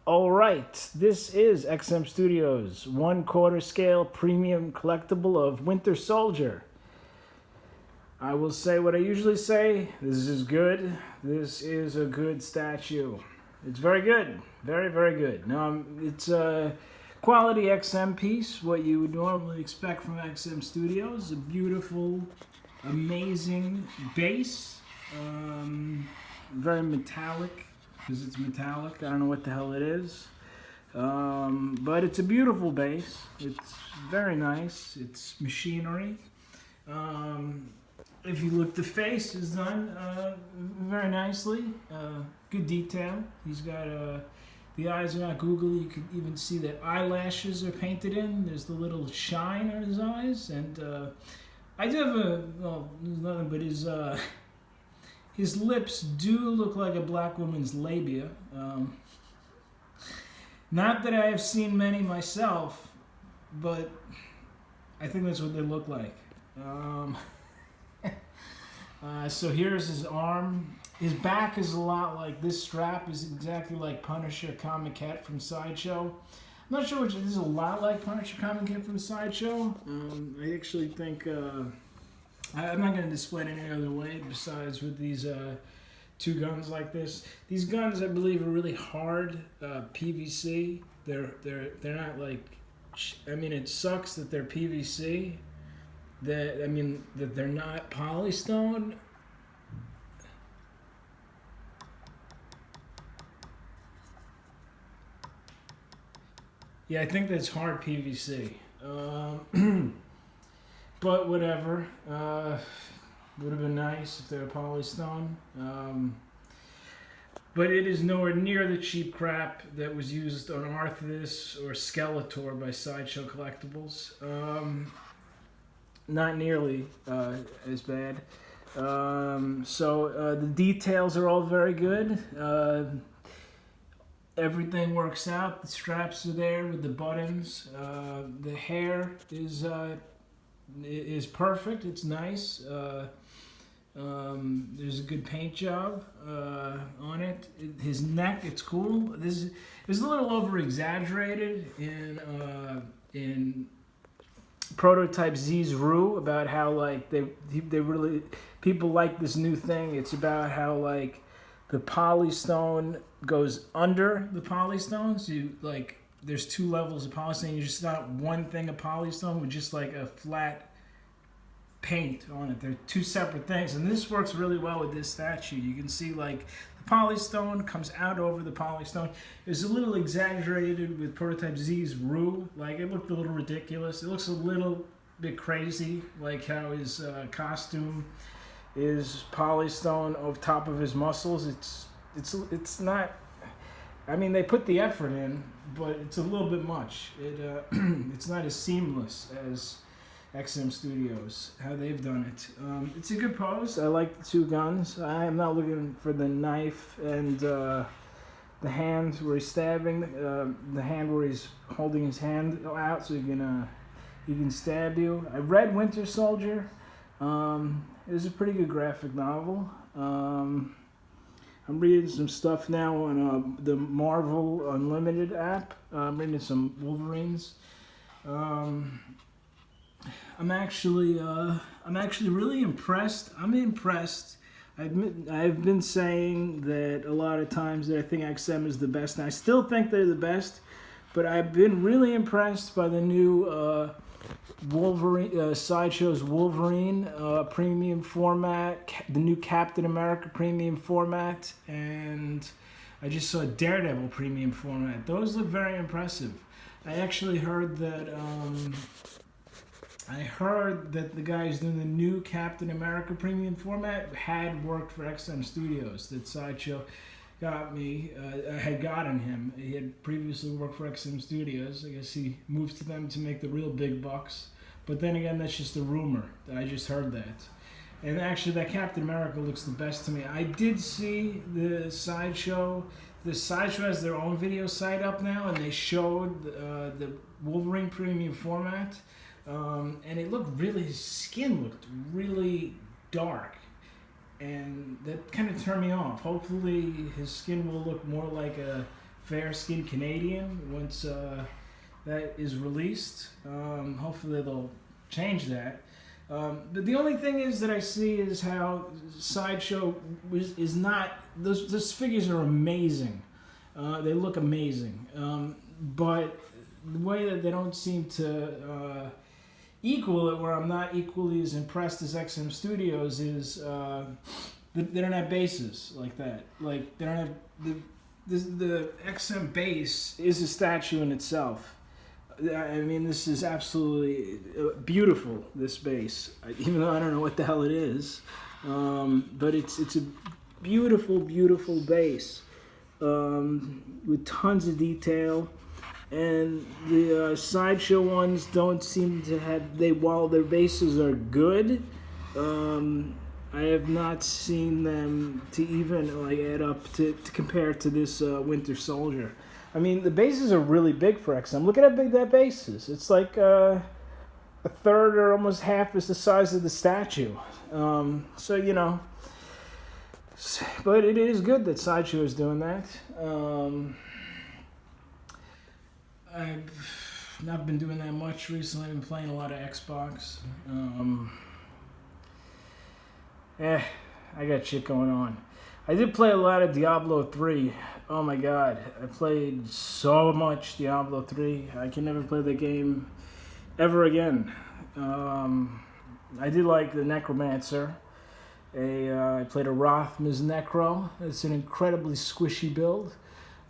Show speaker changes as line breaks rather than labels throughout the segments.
All right, this is XM Studios 1/4 scale premium collectible of Winter Soldier. I will say what I usually say. This is good. This is a good statue. It's very good. Very, very good. Now, it's a quality XM piece, what you would normally expect from XM Studios. A beautiful, amazing base. Very metallic, because it's metallic. I don't know what the hell it is. But it's a beautiful base. It's very nice. It's machinery. If you look, the face is done very nicely. Good detail. He's got the eyes are not googly. You can even see that eyelashes are painted in. There's the little shine on his eyes, and I do have there's nothing, but his lips do look like a black woman's labia. Not that I have seen many myself, but I think that's what they look like. So here's his arm. His back is a lot like this strap is exactly like Punisher Comic Cat from Sideshow. I'm not sure which. This is a lot like Punisher Comic Cat from Sideshow. I actually think I'm not going to display it any other way besides with these two guns like this. These guns, I believe, are really hard PVC. They're not like. I mean, it sucks that they're PVC. That they're not polystone. Yeah, I think that's hard PVC. But whatever. Would have been nice if they were polystone. But it is nowhere near the cheap crap that was used on Arthas or Skeletor by Sideshow Collectibles. Not nearly as bad. So the details are all very good. Everything works out. The straps are there with the buttons. The hair is perfect. It's nice. There's a good paint job on it. His neck, it's cool. This is a little over exaggerated in Prototype Z's Rue about how like they really people like this new thing. It's about how like the polystone goes under the polystone. So you like there's two levels of polystone. You just not one thing of polystone with just like a flat paint on it. They're two separate things, and this works really well with this statue. You can see like the polystone comes out over the polystone. It's a little exaggerated with Prototype Z's Rue. Like it looked a little ridiculous. It looks a little bit crazy, like how his costume is polystone over top of his muscles. It's not. I mean, they put the effort in, but it's a little bit much. It's not as seamless as XM Studios, how they've done it. It's a good pose. I like the two guns. I am not looking for the knife and the hand where he's stabbing, the hand where he's holding his hand out so he can stab you. I read Winter Soldier. It was a pretty good graphic novel. I'm reading some stuff now on the Marvel Unlimited app. I'm reading some Wolverines. I'm actually really impressed. I'm impressed. I've been saying that a lot of times that I think XM is the best, and I still think they're the best. But I've been really impressed by the new Wolverine Sideshow's Wolverine premium format, the new Captain America premium format, and I just saw Daredevil premium format. Those look very impressive. I actually heard that. I heard that the guys doing the new Captain America premium format had worked for XM Studios. That Sideshow had gotten him. He had previously worked for XM Studios. I guess he moved to them to make the real big bucks. But then again, that's just a rumor. I just heard that. And actually, that Captain America looks the best to me. I did see the Sideshow. The Sideshow has their own video site up now, and they showed the Wolverine premium format. And it looked really, his skin looked really dark, and that kind of turned me off. Hopefully his skin will look more like a fair-skinned Canadian once that is released. Hopefully they'll change that. But the only thing is that I see is how Sideshow is not. Those figures are amazing. They look amazing. But the way that they don't seem to equal it, where I'm not equally as impressed as XM Studios, is they don't have bases like that. Like they don't have the XM base is a statue in itself. I mean, this is absolutely beautiful, this base, even though I don't know what the hell it is. But it's a beautiful, beautiful base with tons of detail. And the Sideshow ones don't seem to have, while their bases are good, I have not seen them to even like add up to compare to this Winter Soldier. I mean, the bases are really big for XM. Look at how big that base is. It's like a third or almost half is the size of the statue. So, you know, but it is good that Sideshow is doing that. I've not been doing that much recently. I've been playing a lot of Xbox. I got shit going on. I did play a lot of Diablo 3. Oh my god. I played so much Diablo 3. I can never play the game ever again. I did like the Necromancer. I played a Rothma's Necro. It's an incredibly squishy build.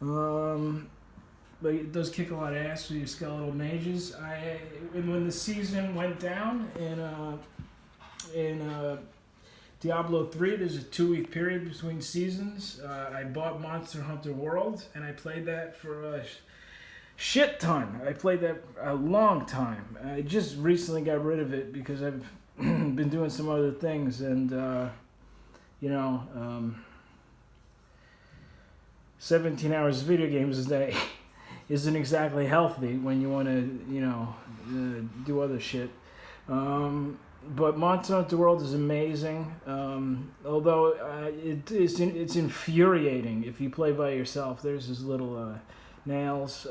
But it does kick a lot of ass with your skeletal mages. When the season went down in Diablo 3, there's a 2-week period between seasons. I bought Monster Hunter World, and I played that for a shit ton. I played that a long time. I just recently got rid of it because I've been doing some other things, and 17 hours of video games a day isn't exactly healthy when you want to, do other shit. But Monster Hunter World is amazing, although it's infuriating if you play by yourself. There's this little nails,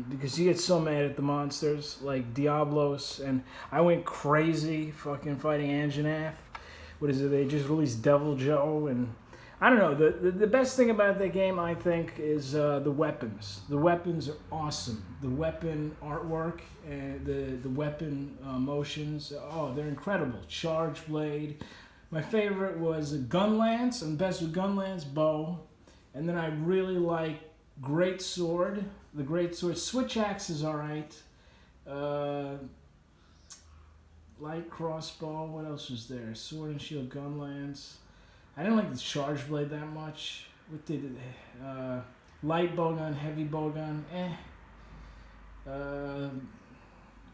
because you get so mad at the monsters, like Diablos, and I went crazy fucking fighting Anjanath. What is it, they just released Devil Joe, and I don't know, the best thing about that game, I think, is the weapons. The weapons are awesome. The weapon artwork, and the weapon motions, they're incredible. Charge Blade. My favorite was a Gun Lance. I'm best with Gun Lance, bow. And then I really like Great Sword. The Great Sword. Switch Axe is alright. Light Crossbow. What else was there? Sword and Shield, Gun Lance. I didn't like the Charge Blade that much. What did light bowgun, heavy bowgun,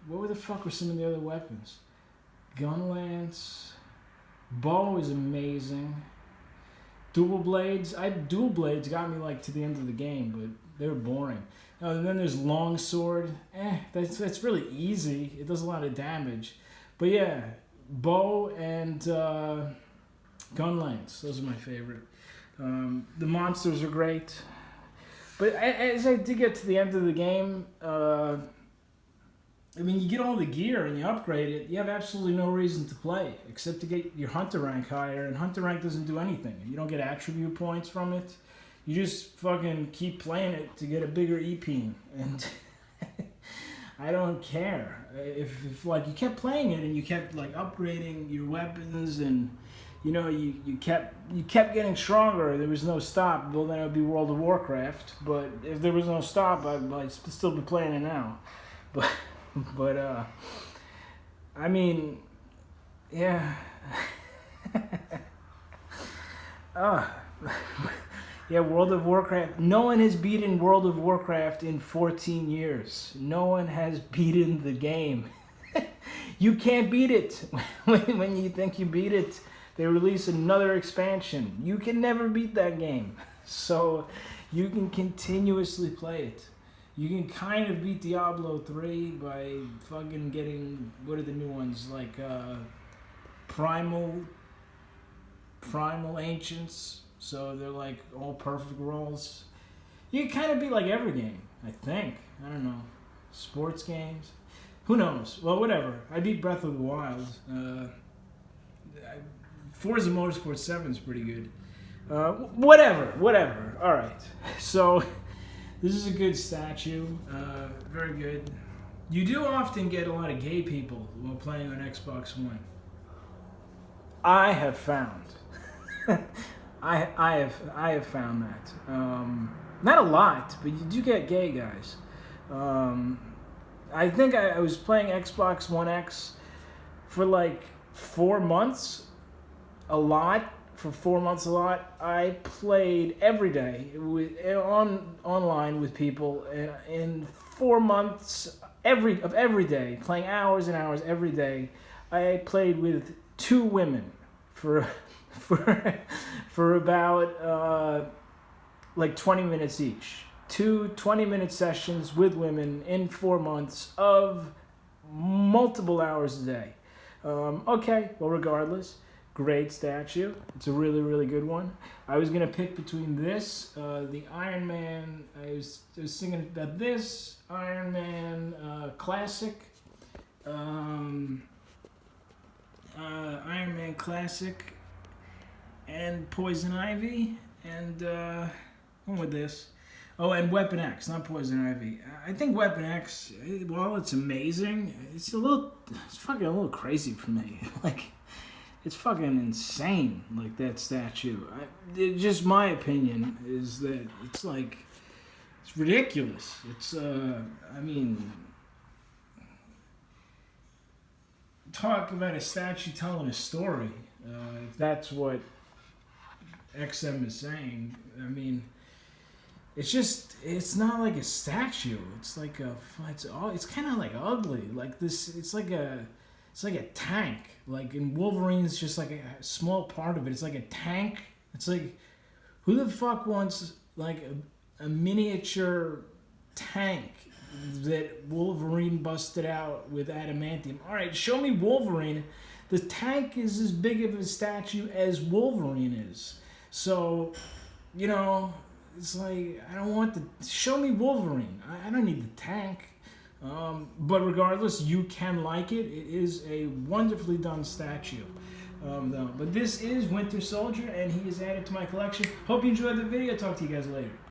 what the fuck were some of the other weapons? Gun Lance, bow is amazing. Dual blades got me like to the end of the game, but they were boring. And then there's long sword. That's really easy. It does a lot of damage. But yeah, bow and Gun Lance, those are my favorite. The monsters are great. But as I did get to the end of the game, you get all the gear and you upgrade it, you have absolutely no reason to play, except to get your Hunter rank higher, and Hunter rank doesn't do anything. You don't get attribute points from it. You just fucking keep playing it to get a bigger EP, and I don't care. If like you kept playing it and you kept like upgrading your weapons and you kept getting stronger. There was no stop. Well, then it would be World of Warcraft. But if there was no stop, I'd still be playing it now. But yeah. Yeah, World of Warcraft. No one has beaten World of Warcraft in 14 years. No one has beaten the game. You can't beat it. When you think you beat it, they release another expansion. You can never beat that game. So you can continuously play it. You can kind of beat Diablo 3 by fucking getting, what are the new ones? Like Primal Ancients. So they're like all perfect rolls. You can kind of be like every game, I think. I don't know. Sports games. Who knows? Well, whatever. I beat Breath of the Wild. Forza Motorsport 7 is pretty good. Whatever. All right. So, this is a good statue. Very good. You do often get a lot of gay people while playing on Xbox One. I have found. I have found that. Not a lot, but you do get gay guys. I think I was playing Xbox One X for like 4 months. A lot. For 4 months, a lot. I played every day online with people in 4 months every day, playing hours and hours every day. I played with 2 women for about like 20 minutes each. 2 20-minute sessions with women in 4 months of multiple hours a day. Okay, well, regardless, great statue. It's a really, really good one. I was going to pick between this, the Iron Man. I was thinking about this, Iron Man Classic. Iron Man Classic and Poison Ivy. And one with this. Oh, and Weapon X, not Poison Ivy. I think Weapon X, while it's amazing, it's fucking a little crazy for me. Like, it's fucking insane, like, that statue. Just my opinion is that it's like, it's ridiculous. It's, I mean, talk about a statue telling a story. If that's what XM is saying, I mean, it's not like a statue. It's like it's kind of like ugly. Like this, it's like a tank. Like in Wolverine, it's just like a small part of it. It's like a tank. It's like, who the fuck wants like a miniature tank that Wolverine busted out with adamantium? All right, show me Wolverine. The tank is as big of a statue as Wolverine is. So, you know, it's like, I don't want show me Wolverine. I don't need the tank. But regardless, you can like it. It is a wonderfully done statue. Though. But this is Winter Soldier, and he is added to my collection. Hope you enjoyed the video. Talk to you guys later.